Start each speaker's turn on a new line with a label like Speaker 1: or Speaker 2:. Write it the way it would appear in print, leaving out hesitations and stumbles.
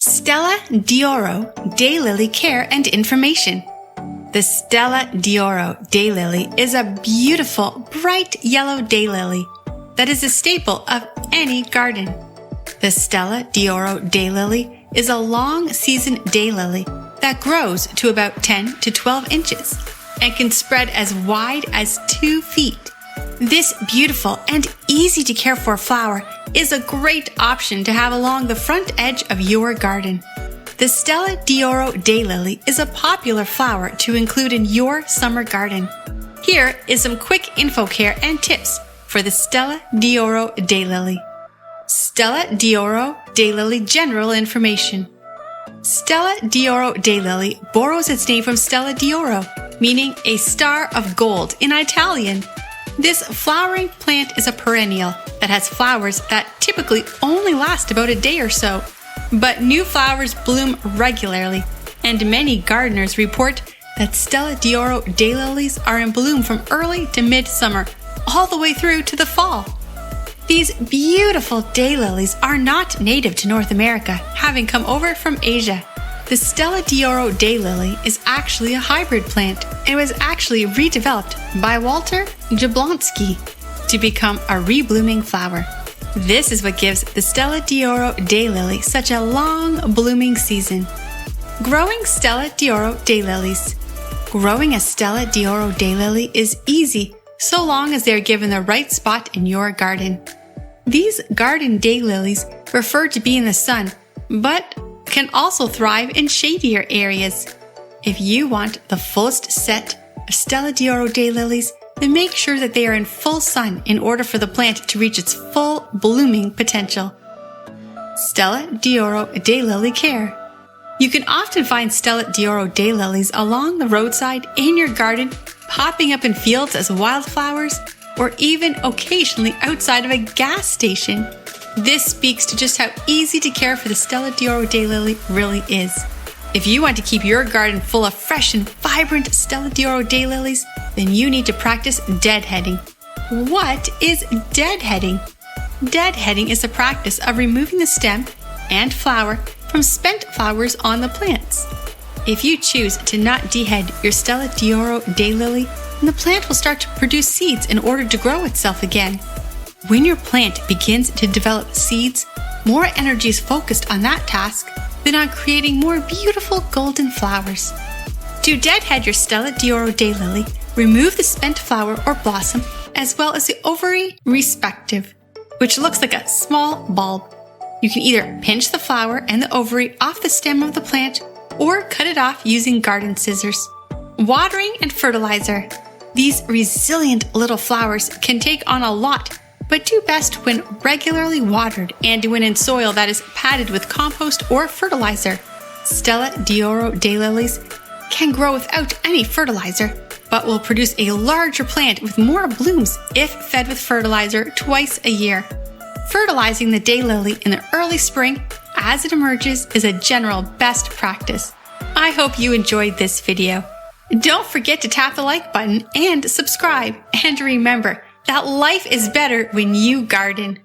Speaker 1: Stella De Oro Daylily Care and Information. The Stella De Oro Daylily is a beautiful, bright yellow daylily that is a staple of any garden. The Stella De Oro Daylily is a long-season daylily that grows to about 10 to 12 inches and can spread as wide as 2 feet. This beautiful and easy to care for flower is a great option to have along the front edge of your garden. The Stella De Oro Daylily is a popular flower to include in your summer garden. Here is some quick info care and tips for the Stella De Oro Daylily. Stella De Oro Daylily General Information. Stella De Oro Daylily borrows its name from Stella De Oro, meaning a star of gold in Italian. This flowering plant is a perennial that has flowers that typically only last about a day or so, but new flowers bloom regularly, and many gardeners report that Stella De Oro daylilies are in bloom from early to mid-summer, all the way through to the fall. These beautiful daylilies are not native to North America, having come over from Asia. The Stella De Oro daylily is actually a hybrid plant and was actually redeveloped by Walter Jablonski to become a reblooming flower. This is what gives the Stella De Oro daylily such a long blooming season. Growing Stella De Oro daylilies. Growing a Stella De Oro daylily is easy so long as they are given the right spot in your garden. These garden daylilies prefer to be in the sun, but can also thrive in shadier areas. If you want the fullest set of Stella De Oro daylilies, then make sure that they are in full sun in order for the plant to reach its full blooming potential. Stella De Oro Daylily Care. You can often find Stella De Oro daylilies along the roadside, in your garden, popping up in fields as wildflowers, or even occasionally outside of a gas station. This speaks to just how easy to care for the Stella De Oro daylily really is. If you want to keep your garden full of fresh and vibrant Stella De Oro daylilies, then you need to practice deadheading. What is deadheading? Deadheading is the practice of removing the stem and flower from spent flowers on the plants. If you choose to not dehead your Stella De Oro daylily, then the plant will start to produce seeds in order to grow itself again. When your plant begins to develop seeds, more energy is focused on that task than on creating more beautiful golden flowers. To deadhead your Stella De Oro daylily, remove the spent flower or blossom as well as the ovary respective, which looks like a small bulb. You can either pinch the flower and the ovary off the stem of the plant or cut it off using garden scissors. Watering and fertilizer. These resilient little flowers can take on a lot, but do best when regularly watered and when in soil that is padded with compost or fertilizer. Stella De Oro daylilies can grow without any fertilizer, but will produce a larger plant with more blooms if fed with fertilizer twice a year. Fertilizing the daylily in the early spring as it emerges is a general best practice. I hope you enjoyed this video. Don't forget to tap the like button and subscribe. And remember that life is better when you garden.